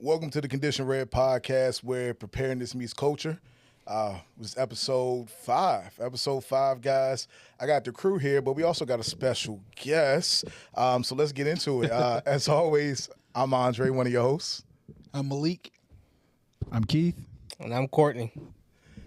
Welcome to the Condition Red podcast where preparedness meets culture. This is episode 5. Episode 5, guys. I got the crew here, but we also got a special guest. So let's get into it. As always, I'm Andre, one of your hosts. I'm Malik. I'm Keith. And I'm Courtney.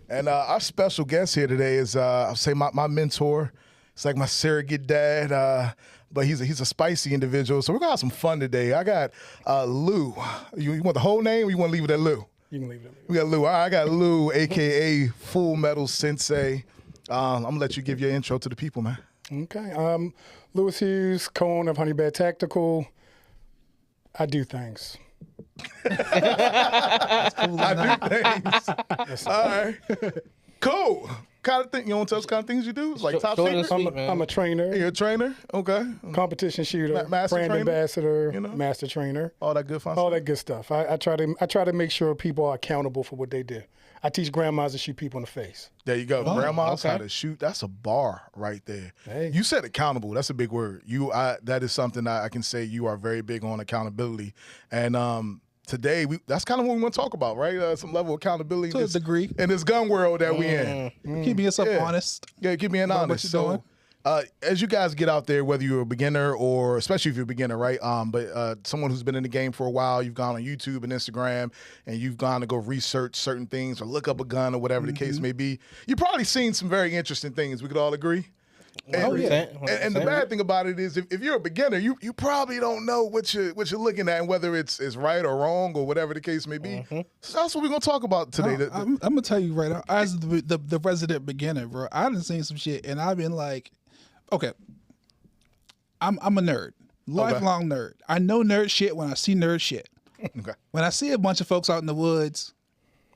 And our special guest here today is, I'll say, my mentor. It's like my surrogate dad, but he's a spicy individual. So we're going to have some fun today. I got Lou. You want the whole name or you want to leave it at Lou? You can leave it at Lou. We got Lou. All right, I got Lou, a.k.a. Fullmetal Sensei. I'm going to let you give your intro to the people, man. Okay. Louis Hughes, co-owner of HoneyBear Tactical. I do things. I do things. All right. Cool. Kind of thing, you want to tell us kind of things you do? It's like top secret? I'm a trainer. You're a trainer? Okay. Competition shooter, Master brand trainer? ambassador, You know? master trainer. All that good fun All stuff? that good stuff. I try to make sure people are accountable for what they do. I teach grandmas to shoot people in the face. There you go. Grandma's okay. how to shoot. That's a bar right there. Hey. You said accountable. That's a big word. That is something I can say you are very big on accountability. And today, that's kind of what we want to talk about, right? Some level of accountability. To a degree. In this gun world that we in. Keeping yourself Yeah. honest. Yeah, keep being honest. you're So, doing. as you guys get out there, whether you're a beginner or especially if you're a beginner, right? But someone who's been in the game for a while, you've gone on YouTube and Instagram, and you've gone to go research certain things or look up a gun or whatever the case may be. You've probably seen some very interesting things. We could all agree. And, 100%. and the bad thing about it is, if you're a beginner, you probably don't know what you're looking at and whether it's right or wrong or whatever the case may be. So that's what we're gonna talk about today. I'm gonna tell you right now, as the resident beginner, bro, I done seen some shit and I've been like, okay, I'm a nerd, lifelong nerd. I know nerd shit when I see nerd shit. Okay. When I see a bunch of folks out in the woods,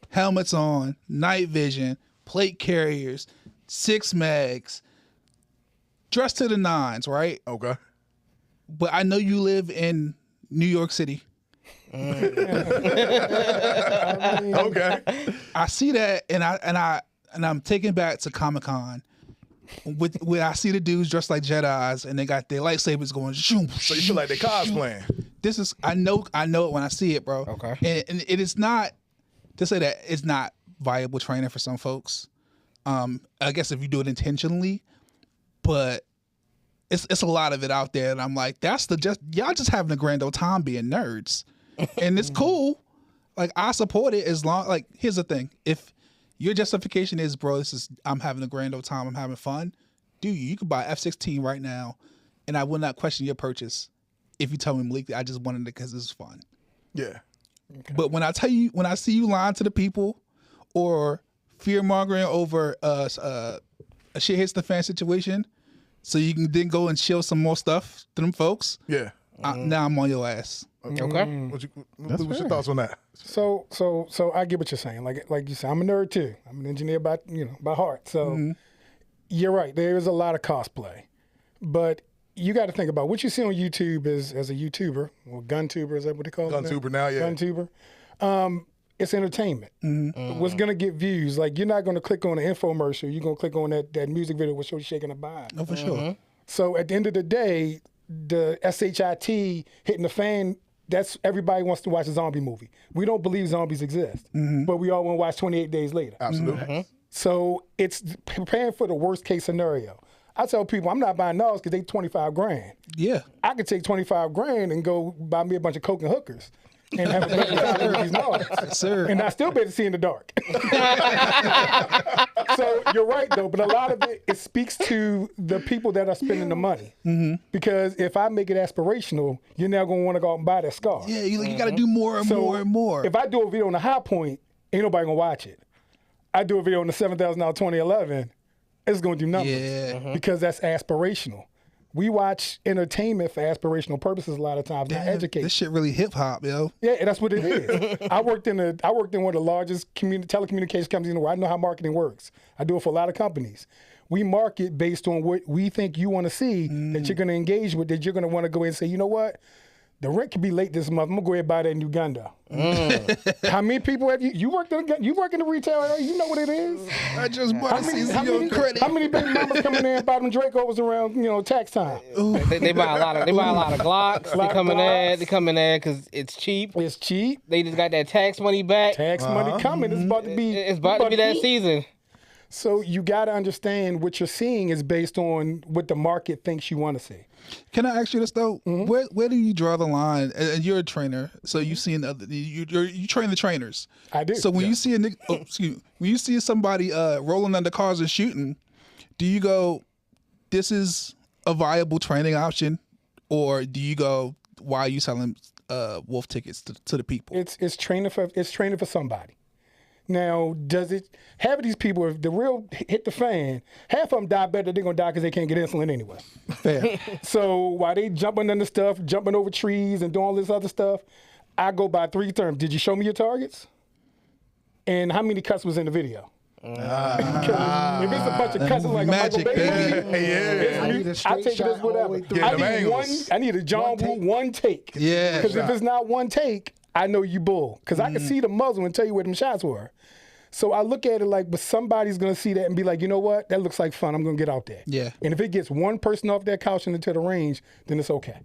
helmets on, night vision, plate carriers, 6 mags, dressed to the nines, right? Okay. But I know you live in New York City. Okay. I see that, and I'm taken back to Comic-Con, where I see the dudes dressed like Jedis, and they got their lightsabers going. Shoom, So you feel like they're cosplaying? This is I know it when I see it, bro. Okay. And it is not to say that it's not viable training for some folks. I guess if you do it intentionally, but it's a lot of it out there, and I'm like, y'all just having a grand old time being nerds, and it's cool. Like, I support it as long. Like, here's the thing: if your justification is, bro, I'm having a grand old time, I'm having fun, you can buy F-16 right now, and I will not question your purchase if you tell me, Malik, I just wanted it because it's fun. Yeah. But when I see you lying to the people, or fear mongering over a shit hits the fan situation, so you can then go and shill some more stuff to them folks. Yeah. Now I'm on your ass. Okay. What's your thoughts on that? So I get what you're saying. Like you said, I'm a nerd too. I'm an engineer by heart. So you're right. There is a lot of cosplay, but you got to think about what you see on YouTube as a YouTuber or gun tuber. Is that what they call it? Gun-tuber now, yeah. Gun tuber. It's entertainment. What's gonna get views? Like, you're not gonna click on an infomercial. You're gonna click on that music video with Shorty shaking the behind. Oh, for sure. So at the end of the day, the SHIT hitting the fan. That's everybody wants to watch a zombie movie. We don't believe zombies exist, but we all want to watch 28 Days Later. Absolutely. So it's preparing for the worst case scenario. I tell people I'm not buying those because they $25,000. Yeah. I could take $25,000 and go buy me a bunch of coke and hookers and have a better time with these knobs. Sir. And I still be able to see in the dark. So you're right, though. But a lot of it speaks to the people that are spending the money. Because if I make it aspirational, you're now going to want to go out and buy that scar. Yeah, you got to do more and So more and more. If I do a video on the high point, ain't nobody going to watch it. I do a video on the $7,000 2011, it's going to do numbers. Yeah. Because that's aspirational. We watch entertainment for aspirational purposes a lot of times, not education. This shit really hip hop, yo. Yeah, that's what it is. I worked in one of the largest telecommunications companies in the world. I know how marketing works. I do it for a lot of companies. We market based on what we think you want to see, that you're going to engage with, that you're going to want to go in and say, you know what? The rent could be late this month. I'm gonna go ahead and buy that new gun though. How many people have you worked in the retail area? You know what it is. I just bought a CCO credit. How many baby mamas come in there and buy them Dracos around tax time? They buy a lot of Glocks. They come in there because it's cheap. It's cheap. They just got that tax money back. Tax money coming. It's about to be. It's about to be that season. So you got to understand what you're seeing is based on what the market thinks you want to see. Can I ask you this though? Where do you draw the line? And you're a trainer, so you see you train the trainers. I do. So when you see when you see somebody rolling under cars and shooting, do you go, "This is a viable training option," or do you go, "Why are you selling wolf tickets to the people?" It's training for somebody. Now, does it have these people, if the real hit the fan, half of them die better, they're going to die because they can't get insulin anyway. Fair. So while they jumping under stuff, jumping over trees and doing all this other stuff, I go by 3 terms. Did you show me your targets? And how many cuts was in the video? If it's a bunch of cuts like magic, a Michael baby. Baby, I take this whatever. I need a John Woo one take. Yeah. Because if it's not one take, I know you bull. Because I can see the muzzle and tell you where them shots were. So I look at it like, but somebody's going to see that and be like, you know what? That looks like fun. I'm going to get out there. Yeah. And if it gets one person off that couch and into the range, then it's okay.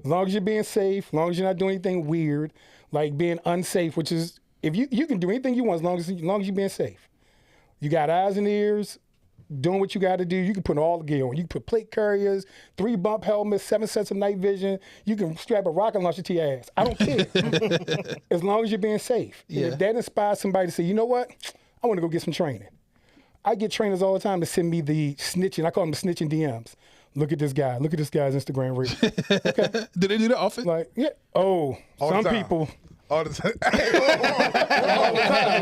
As long as you're being safe, as long as you're not doing anything weird, like being unsafe, which is, if you can do anything you want as long as you're being safe. You got eyes and ears, doing what you got to do. You can put all the gear on. You can put plate carriers, 3 bump helmets, 7 sets of night vision. You can strap a rocket launcher to your ass. I don't care. As long as you're being safe. Yeah. And if that inspires somebody to say, you know what? I want to go get some training. I get trainers all the time to send me the snitching. I call them the snitching DMs. Look at this guy. Look at this guy's Instagram reel. Okay. Do they do that often? Like, yeah. Oh, some people. All the time.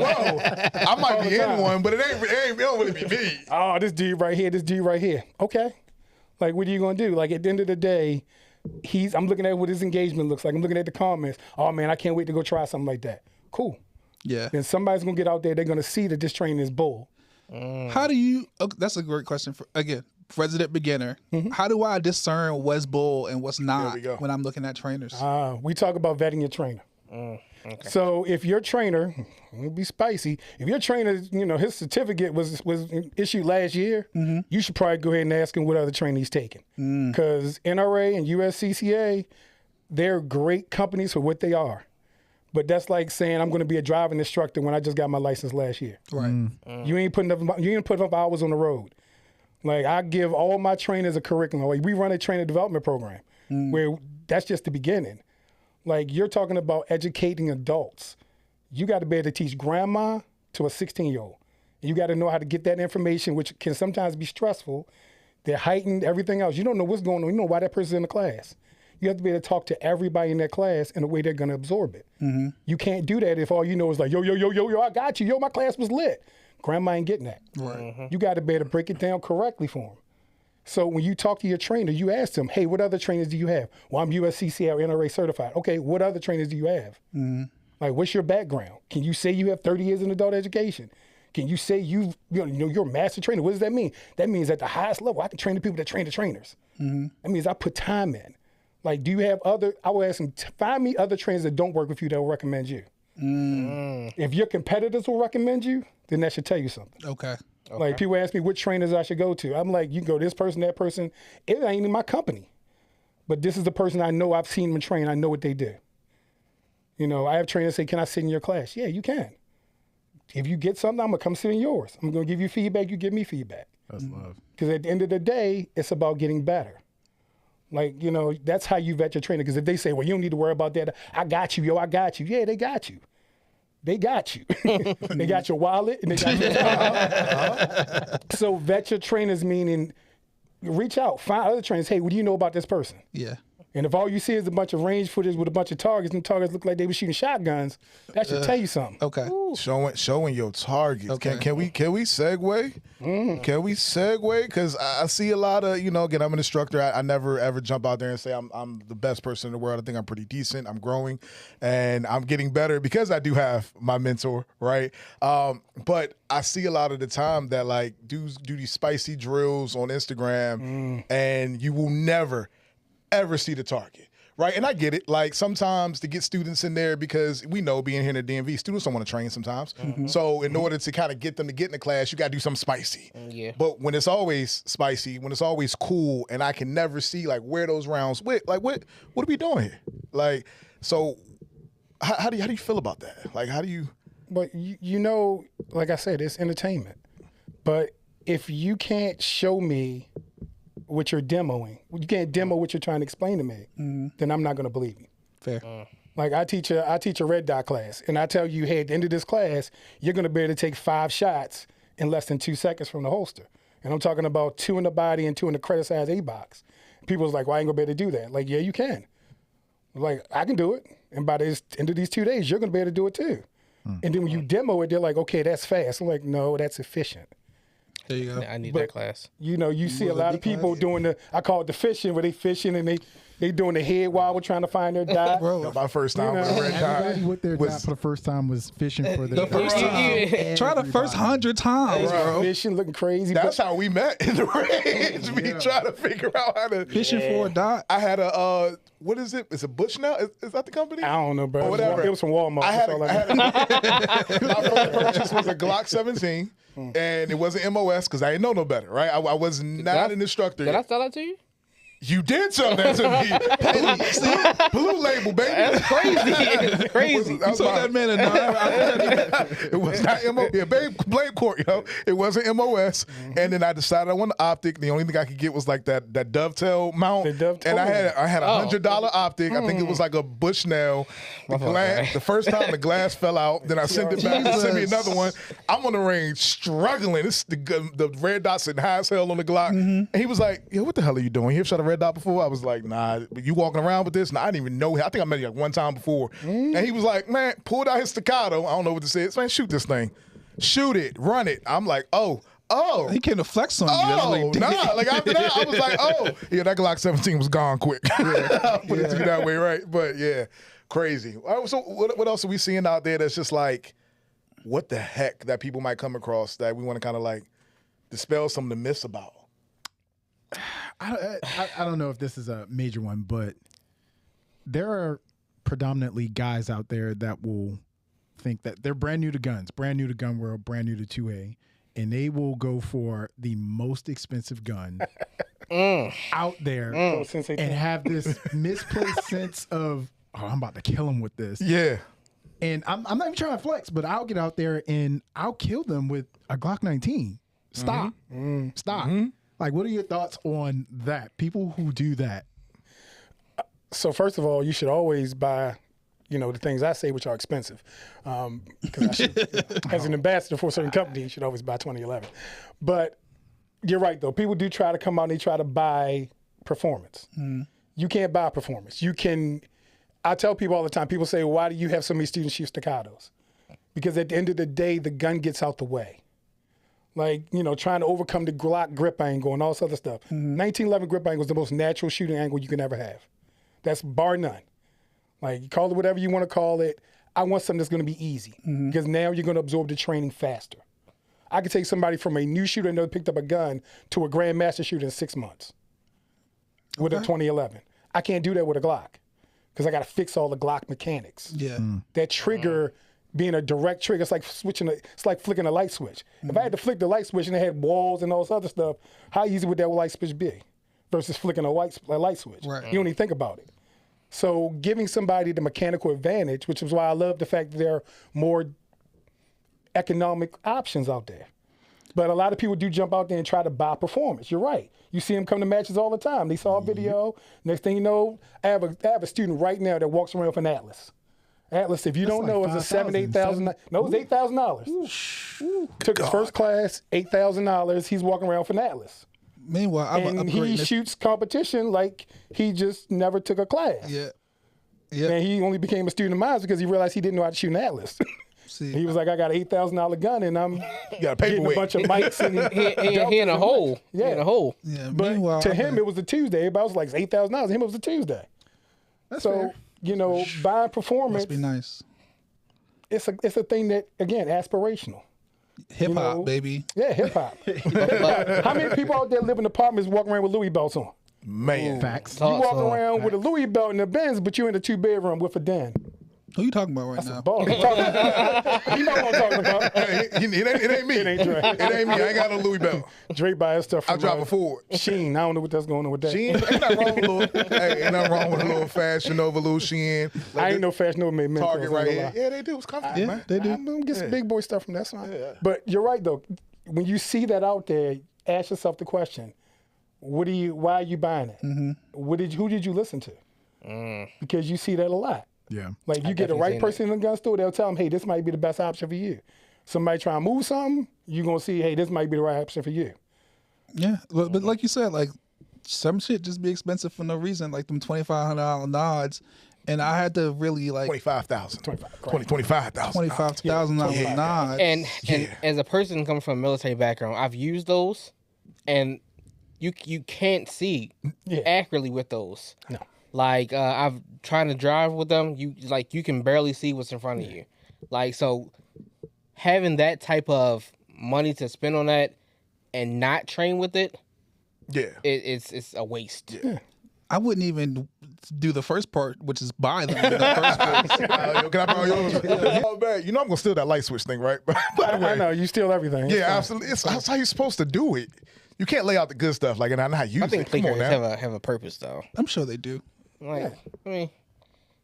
Whoa. I might be in one, but it don't really be me. Oh, this dude right here. Okay. Like, what are you going to do? Like, at the end of the day, I'm looking at what his engagement looks like. I'm looking at the comments. Oh, man, I can't wait to go try something like that. Cool. Yeah. Then somebody's going to get out there. They're going to see that this training is bull. How do you, that's a great question for, again, resident beginner. How do I discern what's bull and what's not when I'm looking at trainers? We talk about vetting your trainer. Okay. So if your trainer, it'll be spicy. If your trainer, his certificate was issued last year, you should probably go ahead and ask him what other training he's taking. Because NRA and USCCA, they're great companies for what they are. But that's like saying I'm going to be a driving instructor when I just got my license last year. Right. You ain't putting enough hours on the road. Like, I give all my trainers a curriculum. Like, we run a trainer development program where that's just the beginning. Like, you're talking about educating adults. You got to be able to teach grandma to a 16-year-old. You got to know how to get that information, which can sometimes be stressful. They're heightened, everything else. You don't know what's going on. You know why that person's in the class. You have to be able to talk to everybody in that class in a way they're going to absorb it. You can't do that if all you know is like, yo, I got you. Yo, my class was lit. Grandma ain't getting that. Right. You got to be able to break it down correctly for them. So when you talk to your trainer, you ask them, hey, what other trainers do you have? Well, I'm USCCA or NRA certifiid. Okay, what other trainers do you have? Like, what's your background? Can you say you have 30 years in adult education? Can you say you're a master trainer? What does that mean? That means at the highest level, I can train the people that train the trainers. That means I put time in. Like, do you have I will ask them, find me other trainers that don't work with you that will recommend you. If your competitors will recommend you, then that should tell you something. Okay. Like, people ask me which trainers I should go to. I'm like, you can go this person, that person. It ain't in my company. But this is the person I know. I've seen them train. I know what they do. I have trainers say, can I sit in your class? Yeah, you can. If you get something, I'm going to come sit in yours. I'm going to give you feedback. You give me feedback. That's love. Because at the end of the day, it's about getting better. Like, that's how you vet your trainer. Because if they say, well, you don't need to worry about that. I got you, I got you. Yeah, they got you. They got you. They got your wallet and they got your job. So vet your trainers, meaning reach out, find other trainers. Hey, what do you know about this person? Yeah. And if all you see is a bunch of range footage with a bunch of targets and targets look like they were shooting shotguns, that should tell you something. Okay. Showing your targets. Okay. Can we segue? Can we segue? Because I see a lot of, again, I'm an instructor. I never ever jump out there and say I'm the best person in the world. I think I'm pretty decent. I'm growing and I'm getting better because I do have my mentor, right? But I see a lot of the time that like dudes do these spicy drills on Instagram and you will never ever see the target, right? And I get it. Like sometimes to get students in there, because we know being here in the DMV, students don't want to train sometimes. So in order to kind of get them to get in the class, you got to do something spicy. Yeah. But when it's always spicy, when it's always cool, and I can never see like where those rounds went, like what are we doing here? Like, so how do you feel about that? Like, how do you? But you know, like I said, it's entertainment. But if you can't show me what you're demoing, you can't demo what you're trying to explain to me, then I'm not going to believe you. Fair. Like I teach a red dot class, and I tell you, hey, at the end of this class, you're going to be able to take 5 shots in less than 2 seconds from the holster. And I'm talking about 2 in the body and 2 in the credit size A box. People's like, well, I ain't going to be able to do that. Like, yeah, you can. Like, I can do it. And by the end of these 2 days, you're going to be able to do it too. And then when you demo it, they're like, okay, that's fast. I'm like, no, that's efficient. There you go. I need that class. You know, you see a lot of people doing I call it the fishing, where they fishing and they doing the head wobble trying to find their dot. Bro, My first time with a red Everybody dot with their dot for the first time was fishing for their the first time. Try the first 100 times, bro. Fishing, looking crazy. That's how we met in the range. We trying to figure out how to Fishing for a dot. I had a what is it? It's a Bush now. Is that the company? I don't know, bro. Or whatever. It was from Walmart. I had, That's all my first purchase was a Glock 17, and it wasn't MOS because I didn't know no better, right? I was not an instructor. Did I sell that to you? You did sell that to me. Blue label, baby. That's crazy. It's crazy. That was So that man, it was not MOS. Yeah, blame court, yo. It wasn't MOS. And then I decided I wanted optic. The only thing I could get was like that dovetail mount. The dovetail. And I had a $100 optic. I think it was like a Bushnell. The first time the glass fell out. Then I sent it back. He sent me another one. I'm on the range struggling. The red dot's sitting high as hell on the Glock. And he was like, yo, what the hell are you doing? You ever shot a red dot before? I was like, nah, but you walking around with this? Nah, I didn't even know him. I think I met him like one time before. And he was like, man, pulled out his staccato. I don't know what to say. Man, shoot this thing. Shoot it. Run it. I'm like, oh. He can't flex on you. That's what he did. Nah. Like after that, I was like, oh. Yeah, that Glock 17 was gone quick. I'll put it to you that way, right? But yeah, crazy. All right, so what else are we seeing out there that's just like, what the heck that people might come across that we want to kind of like dispel some of the myths about? I don't know if this is a major one, but there are predominantly guys out there that will think that they're brand new to guns, brand new to gun world, brand new to 2A, and they will go for the most expensive gun out there and have this misplaced sense of, oh, I'm about to kill him with this. Yeah. And I'm not even trying to flex, but I'll get out there and I'll kill them with a Glock 19. Stop. Stop. Like, what are your thoughts on that? People who do that. So first of all, you should always buy, the things I say, which are expensive. Because as an ambassador for a certain company, you should always buy 2011. But you're right, though. People do try to come out and they try to buy performance. You can't buy performance. I tell people all the time, people say, why do you have so many students shoot staccatos? Because at the end of the day, the gun gets out the way. Like, trying to overcome the Glock grip angle and all this other stuff. 1911 grip angle is the most natural shooting angle you can ever have. That's bar none. Like, you call it whatever you want to call it. I want something that's going to be easy because now you're going to absorb the training faster. I could take somebody from a new shooter that never picked up a gun to a grandmaster shooter in 6 months with a 2011. I can't do that with a Glock because I got to fix all the Glock mechanics. Yeah. That trigger being a direct trigger, it's like flicking a light switch. If I had to flick the light switch and it had walls and all this other stuff, how easy would that light switch be versus flicking a light switch? Right. You don't even think about it. So giving somebody the mechanical advantage, which is why I love the fact that there are more economic options out there. But a lot of people do jump out there and try to buy performance. You're right. You see them come to matches all the time. They saw a video. Next thing you know, I have a student right now that walks around with an Atlas. Atlas, if you don't know, is a $8,000. No, it's $8,000. Took his first class, $8,000. He's walking around with an Atlas. Meanwhile, I'm and he shoots competition like he just never took a class. Yeah. And he only became a student of mine because he realized he didn't know how to shoot an Atlas. He was like, I got an $8,000 gun and I'm getting a bunch of mics. And he in a hole. Yeah. In a hole. Yeah. But Meanwhile, to him, it was a Tuesday. Everybody was like, it's $8,000. To him, it was a Tuesday. That's so, fair. buying performance, must be nice. it's a thing that, again, aspirational. Hip hop, baby. Yeah, hip hop. How many people out there live in apartments walking around with Louis belts on? Man. Facts. You walk So, around with a Louis belt and a Benz, but you in a 2-bedroom with a den. Who you talking about right now? Ball. You know what I'm talking about. It ain't me. It ain't Dre. It ain't me. I ain't got no Louis belt. Dre buy his stuff I from drive a Ford. Sheen. I don't know what that's going on with that. Shein, ain't nothing wrong with a little. Hey, ain't nothing wrong with a little Fashion Nova, little Shein. I ain't no Fashion Nova made men Target clothes, right I ain't here. gonna lie. Yeah, they do. It's comfortable, man. They do. I'm gonna get some big boy stuff from that side. But you're right though. When you see that out there, ask yourself the question: why are you buying it? Who did you listen to? Because you see that a lot. Yeah. Like if you get the definitely right seen person in the gun store, they'll tell them, hey, this might be the best option for you. Somebody try to move something, you're gonna see, hey, this might be the right option for you. Yeah, but like you said, like some shit just be expensive for no reason, like them $2,500 nods, and I had to really like 25,000. 25,000. $25,000 nods. and as a person coming from a military background, I've used those, and you can't see accurately with those. No. Like I've trying to drive with them, you can barely see what's in front of you. Like, so having that type of money to spend on that and not train with it, it's a waste. I wouldn't even do the first part, which is buy them in the first place. Can I borrow yours? Oh, man. You know I'm gonna steal that light switch thing, right? By the way. I know you steal everything. It's Yeah, fine. absolutely. That's how you're supposed to do it. You can't lay out the good stuff like, and I not use I think it. Come on flickers now. have a purpose though. I'm sure they do. Like, I mean,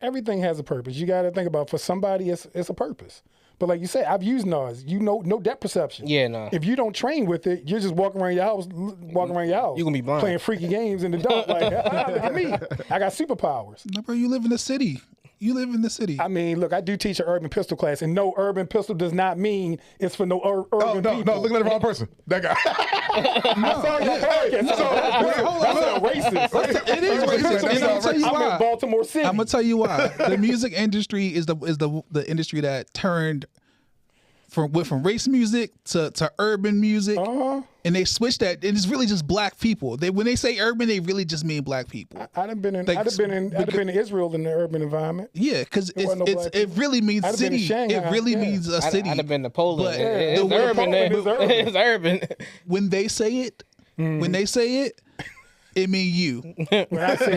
Everything has a purpose. You got to think about, for somebody, it's a purpose. But like you say, I've used NARS. You know, no depth perception. yeah, no. If you don't train with it, you're just walking around your house, You gonna be blind. playing freaky games in the dark. Like, look at me, I got superpowers. No, bro, you live in the city. You live in the city. I mean, look, I do teach an urban pistol class, and no, urban pistol does not mean it's for no urban people. No, looking at the wrong person. That guy. I'm sorry, your podcast. I'm racist. It is racist. And I'm gonna tell you I'm in why. Baltimore City. I'm gonna tell you why. The music industry is the industry that turned went from race music to urban music, and they switched that. And it's really just black people. When they say urban, they really just mean black people. I'd have been in Israel in the urban environment. Yeah, because wasn't no black it really means I'd have been in city. Shanghai, It really yeah. means a city. I'd have been to Poland. But It's the word urban there. Poland is urban. It's urban. When they say it, it mean you. When I say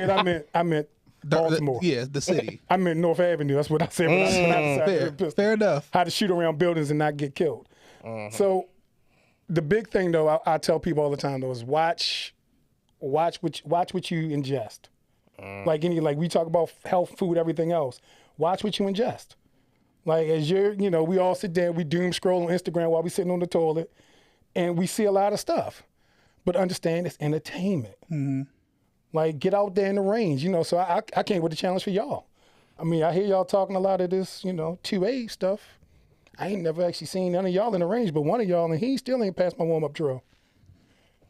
it, I meant Baltimore. The city. I meant North Avenue. That's what I said. When I decided Fair enough. how to shoot around buildings and not get killed. So the big thing, though, I tell people all the time, though, is watch what you ingest. Like we talk about health, food, everything else. Watch what you ingest. Like as we all sit there, we doom scroll on Instagram while we sitting on the toilet, and we see a lot of stuff. But understand it's entertainment. Like get out there in the range, So I came with a challenge for y'all. I mean, I hear y'all talking a lot of this, 2A stuff. I ain't never actually seen none of y'all in the range, but one of y'all, and he still ain't passed my warm-up drill.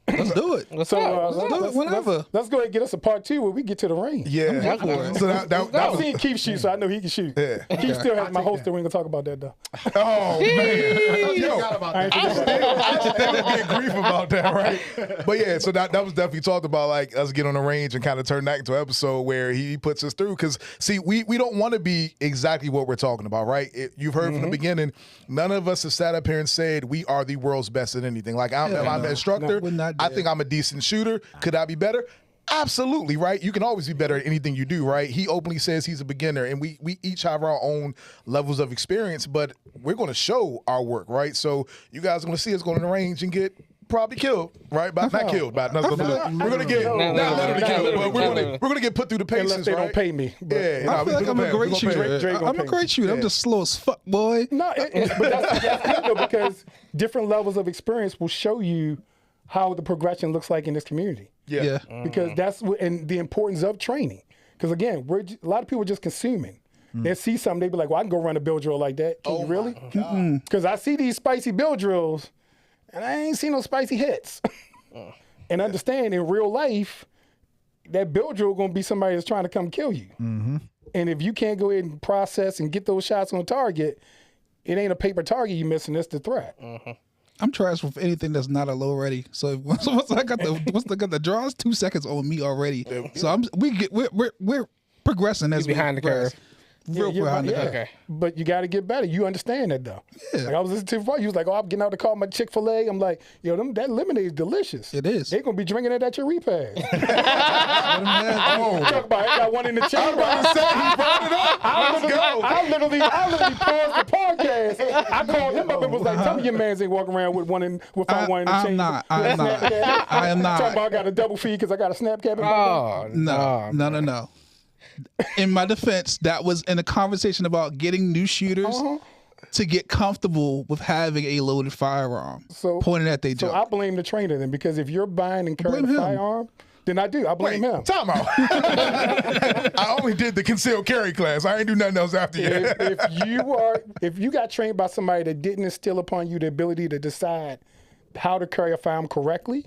Let's do it. Let's So go. Let's do it whenever. let's go ahead and get us a part 2 where we get to the range. Yeah. So that I've was. seen Keith shoot, so I know he can shoot. Yeah. Keith still has my holster. We ain't gonna talk about that though. Oh man. Yo, I ain't forget I still get grief about that, right? But yeah, so that was definitely talked about, like us get on the range and kind of turn that into an episode where he puts us through. Because see, we don't want to be exactly what we're talking about, right? You've heard from the beginning, none of us have sat up here and said we are the world's best at anything. Like I'm an instructor. we're not I there. think I'm a decent shooter. Could I be better? Absolutely, right? You can always be better at anything you do, right? He openly says he's a beginner, and we each have our own levels of experience, but we're going to show our work, right? So you guys are going to see us going to the range and get probably killed, right? But not killed, but we're going to get not literally killed, but we're going to get put through the paces, unless they right? don't pay me. But Yeah, I feel like I'm a great shooter. Dre gonna I'm a pay great shooter. I'm just slow as fuck, boy. No, but that's good though, because different levels of experience will show you how the progression looks like in this community. Yeah. Because that's and the importance of training. Because again, a lot of people are just consuming. They see something, they be like, "Well, I can go run a build drill like that." Can you really? Because I see these spicy build drills, and I ain't seen no spicy hits. And understand, in real life, that build drill gonna be somebody that's trying to come kill you. And if you can't go ahead and process and get those shots on target, it ain't a paper target you missing. It's the threat. I'm trash with anything that's not a low ready. So once I got the draws, 2 seconds on me already. So we're progressing as we Behind the progress. curve. real quick. Okay. But you got to get better. You understand that though. Yeah. Like I was listening to before. You was like, "Oh, I'm getting out the car, my Chick-fil-A." I'm like, "Yo, that lemonade is delicious. It is. They're gonna be drinking it at your repast." Oh, Talk about it. I got one in the chamber. I literally paused the podcast. I called him up and was like, "Tell me your man's ain't walking around with one in the chamber." I am not. Talking about I got a double feed because I got a snap cap. Oh No. In my defense, that was in a conversation about getting new shooters to get comfortable with having a loaded firearm pointed at their So junk. I blame the trainer then, because if you're buying and carrying Blame a him. firearm, then I do. I blame him. Time out. I only did the concealed carry class. I ain't do nothing else after that. If you got trained by somebody that didn't instill upon you the ability to decide how to carry a firearm correctly,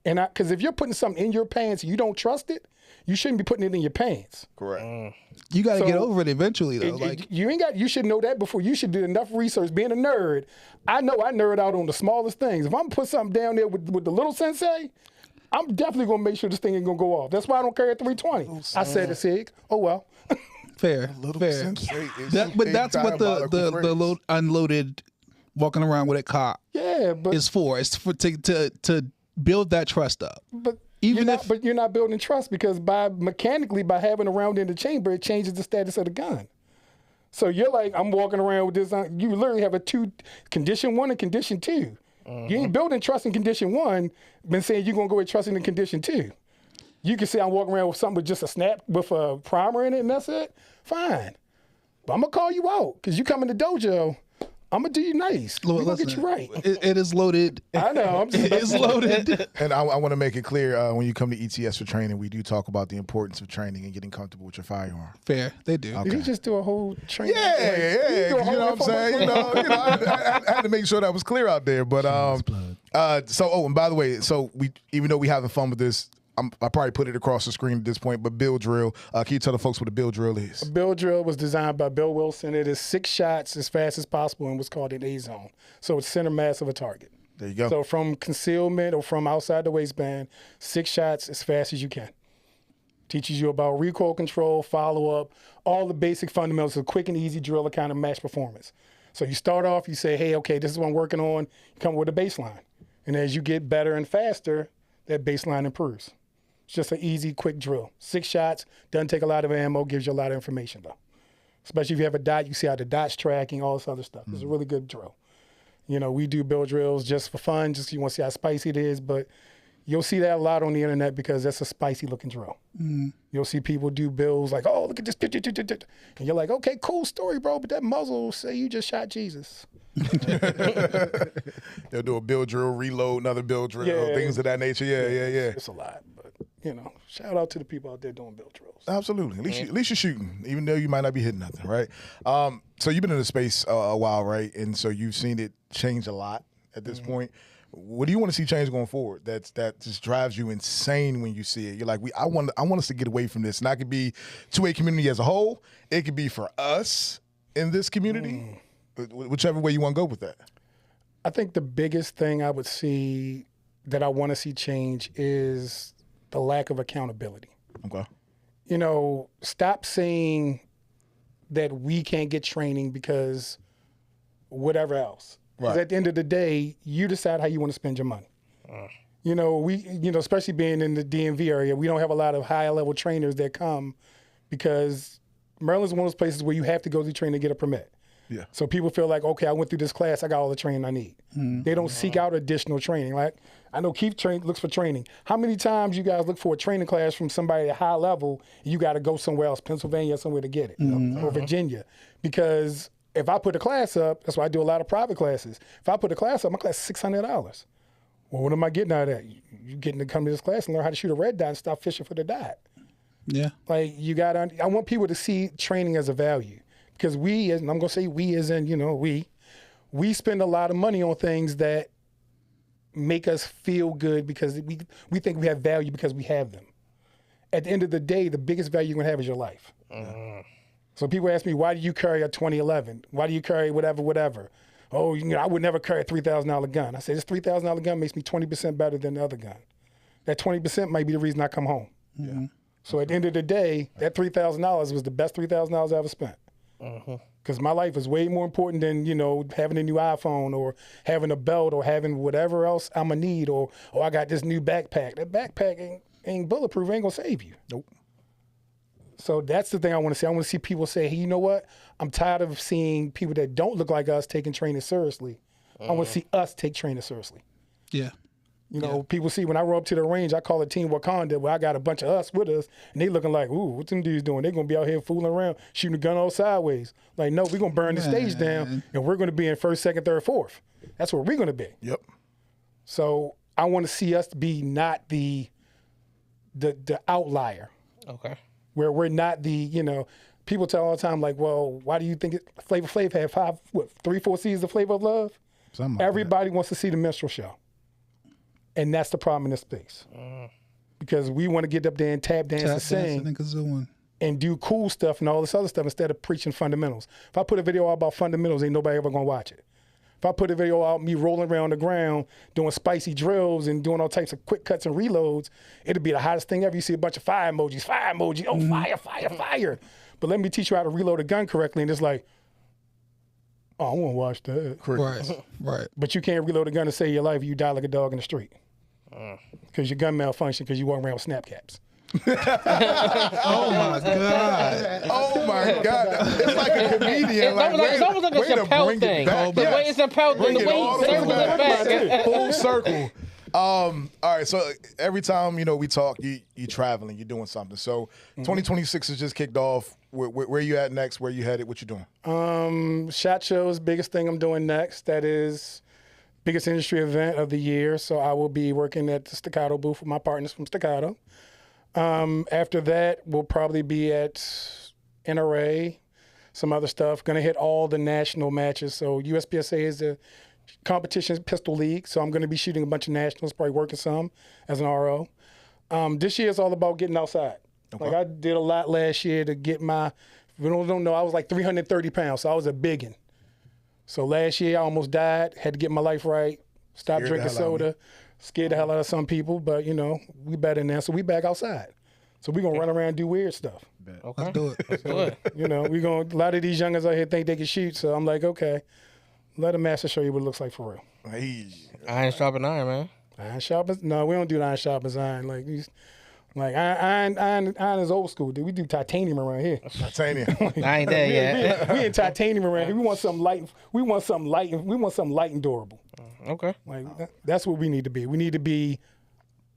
because if you're putting something in your pants and you don't trust it, you shouldn't be putting it in your pants. Correct. You got to So, get over it eventually, though. You should know that before. You should do enough research. Being a nerd, I know I nerd out on the smallest things. If I'm gonna put something down there with the little sensei, I'm definitely gonna make sure this thing ain't gonna go off. That's why I don't carry a 320. I said it, Sig. Oh well. fair. Sensei is But that's what the phrase. unloaded walking around with a cop Yeah, but is for. It's for to build that trust up. But Even you're not building trust, because by having a round in the chamber, it changes the status of the gun. So you're like, I'm walking around with this. You literally have condition 1 and condition 2. You ain't building trust in condition 1, been saying you're gonna go with trusting in condition 2. You can say I'm walking around with something with just a snap with a primer in it, and that's it. Fine, but I'm gonna call you out because you come in the dojo. I'm gonna do you nice. We're gonna get you right. It is loaded. I know. It is loaded. And I want to make it clear, when you come to ETS for training, we do talk about the importance of training and getting comfortable with your firearm. Fair. They do. Did you just do a whole training? Yeah. You know what I'm saying? I had to make sure that was clear out there. But and by the way, even though we having fun with this, I probably put it across the screen at this point, but bill drill. Can you tell the folks what a bill drill is? A bill drill was designed by Bill Wilson. It is 6 shots as fast as possible in what's called an A zone. So it's center mass of a target. There you go. So from concealment or from outside the waistband, 6 shots as fast as you can. Teaches you about recoil control, follow-up, all the basic fundamentals of quick and easy drill to kind of match performance. So you start off, you say, hey, okay, this is what I'm working on. You come with a baseline. And as you get better and faster, that baseline improves. It's just an easy, quick drill. 6 shots, doesn't take a lot of ammo, gives you a lot of information though. Especially if you have a dot, you see how the dot's tracking, all this other stuff. It's a really good drill. You know, we do bill drills just for fun, just so you want to see how spicy it is, but you'll see that a lot on the internet because that's a spicy looking drill. You'll see people do bills like, oh, look at this. And you're like, okay, cool story, bro, but that muzzle will say you just shot Jesus. They'll do a bill drill, reload, another bill drill, things of that nature. Yeah. It's a lot, but, shout out to the people out there doing bill drills. Absolutely. At least you're shooting, even though you might not be hitting nothing, right? So you've been in the space a while, right? And so you've seen it change a lot at this point. What do you want to see change going forward? That just drives you insane when you see it. You're like, I want us to get away from this. And that could be to a community as a whole. It could be for us in this community. Whichever way you want to go with that. I think the biggest thing I would see that I want to see change is the lack of accountability. Okay. Stop saying that we can't get training because whatever else. Because at the end of the day, you decide how you want to spend your money. Especially being in the DMV area, we don't have a lot of high-level trainers that come because Maryland's one of those places where you have to go to training to get a permit. Yeah. So people feel like, okay, I went through this class, I got all the training I need. They don't seek out additional training. Like, I know Keith looks for training. How many times you guys look for a training class from somebody at high level, and you got to go somewhere else, Pennsylvania, somewhere to get it, or Virginia? Because if I put a class up, that's why I do a lot of private classes. If I put a class up, my class is $600. Well, what am I getting out of that? You're getting to come to this class and learn how to shoot a red dot and stop fishing for the dot. Yeah. Like, I want people to see training as a value. Because we, and I'm going to say we as in, we spend a lot of money on things that make us feel good because we think we have value because we have them. At the end of the day, the biggest value you're going to have is your life. So people ask me, why do you carry a 2011? Why do you carry whatever? Oh, I would never carry a $3,000 gun. I say, this $3,000 gun makes me 20% better than the other gun. That 20% might be the reason I come home. So at the end of the day, that $3,000 was the best $3,000 I ever spent. Because my life is way more important than, you know, having a new iPhone or having a belt or having whatever else I'm going to need, or I got this new backpack. That backpack ain't bulletproof, ain't going to save you. Nope. So that's the thing I want to see. I want to see people say, hey, you know what? I'm tired of seeing people that don't look like us taking training seriously. I want to see us take training seriously. Yeah. You know, people see when I roll up to the range, I call it Team Wakanda, where I got a bunch of us with us, and they looking like, ooh, what them dudes doing? They're going to be out here fooling around, shooting a gun all sideways. Like, no, we're going to burn the stage down, and we're going to be in first, second, third, fourth. That's where we're going to be. Yep. So I want to see us be not the outlier. Okay. Where we're not the, you know, people tell all the time, like, well, why do you think Flavor Flav had 3-4 seasons of Flavor of Love? Everybody wants to see the minstrel show. And that's the problem in this space. Because we want to get up there and tap dance and sing and do cool stuff and all this other stuff instead of preaching fundamentals. If I put a video out about fundamentals, ain't nobody ever going to watch it. If I put a video out me rolling around the ground, doing spicy drills and doing all types of quick cuts and reloads, it'll be the hottest thing ever. You see a bunch of fire emojis, oh, fire, fire, fire. But let me teach you how to reload a gun correctly, and it's like, oh, I want to watch that. Right. But you can't reload a gun to save your life if you die like a dog in the street. Because your gun malfunctioned because you walk around with snap caps. Oh my God. Oh my God. It's like a comedian. It's almost like a Chappelle thing. The way it's Chappelle thing, the way he circles it back. Full circle. All right, so every time, you know, we talk, you traveling, you're doing something. So 2026 has just kicked off. Where you at next? Where you headed? What you doing? SHOT Show's biggest thing I'm doing next. That is biggest industry event of the year. So I will be working at the Staccato booth with my partners from Staccato. After that, we'll probably be at NRA, some other stuff. Going to hit all the national matches. So USPSA is the competition pistol league. So I'm going to be shooting a bunch of nationals, probably working some as an RO. This year is all about getting outside. Okay. Like I did a lot last year to get my, if you don't know, I was like 330 pounds. So I was a biggin. So last year I almost died, had to get my life right, stop drinking soda, scared the hell out of some people, but you know, we better than that. So we back outside. So we're going to run around and do weird stuff. Okay. Let's do it. Let's do it. You know, a lot of these youngins out here think they can shoot. So I'm like, okay, let a master show you what it looks like for real. Hey. Iron sharpen iron, man. Iron sharpens? No, we don't do iron sharpens iron. Like iron is old school, dude. We do titanium around here. Titanium. I ain't there yet. We in titanium around here. We want something light. We want something light and durable. Okay. Like that's what we need to be. We need to be,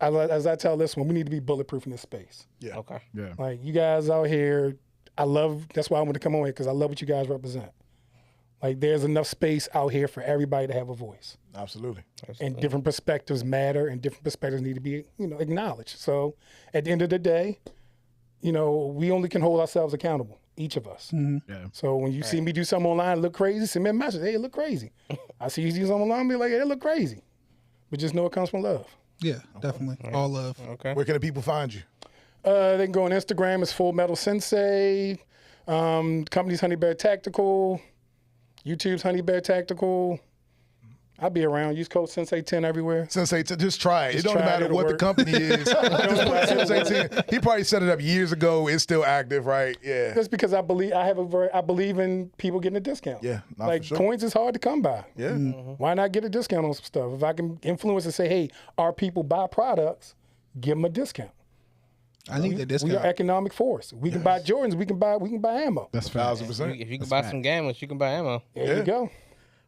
as I tell this one, we need to be bulletproof in this space. Yeah. Okay. Yeah. Like you guys out here, that's why I want to come on here, because I love what you guys represent. Like there's enough space out here for everybody to have a voice. Absolutely. And different perspectives matter, and different perspectives need to be, you know, acknowledged. So at the end of the day, you know, we only can hold ourselves accountable, each of us. Yeah. So when you see me do something online, look crazy, send me a message. Hey, it look crazy. I see you do something online, be like, hey, it look crazy. But just know it comes from love. Yeah, definitely. All love. Okay. Where can the people find you? They can go on Instagram. It's Fullmetal Sensei. Company's HoneyBear Tactical. YouTube's HoneyBear Tactical. I'll be around. Use code Sensei10 everywhere. Sensei10, just try it. Just It don't try it, matter it'll what the work. company is. Just put Sensei10. He probably set it up years ago. It's still active, right? Yeah. Just because I believe in people getting a discount. Yeah, not like for sure. coins is hard to come by. Yeah. Why not get a discount on some stuff? If I can influence and say, hey, our people buy products, give them a discount. I need that discount. We are economic force. We can buy Jordans. We can buy ammo. That's fair. 1,000%. If you can buy some gammons, you can buy ammo. There you go.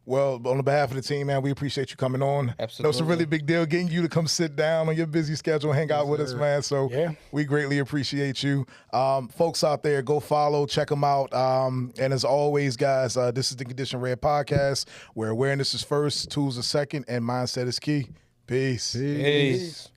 Well, on behalf of the team, man, we appreciate you coming on. Absolutely. It's a really big deal getting you to come sit down on your busy schedule and hang out with us, man. So we greatly appreciate you. Folks out there, go follow, check them out. And as always, guys, this is the Condition Red Podcast, where awareness is first, tools are second, and mindset is key. Peace. Peace.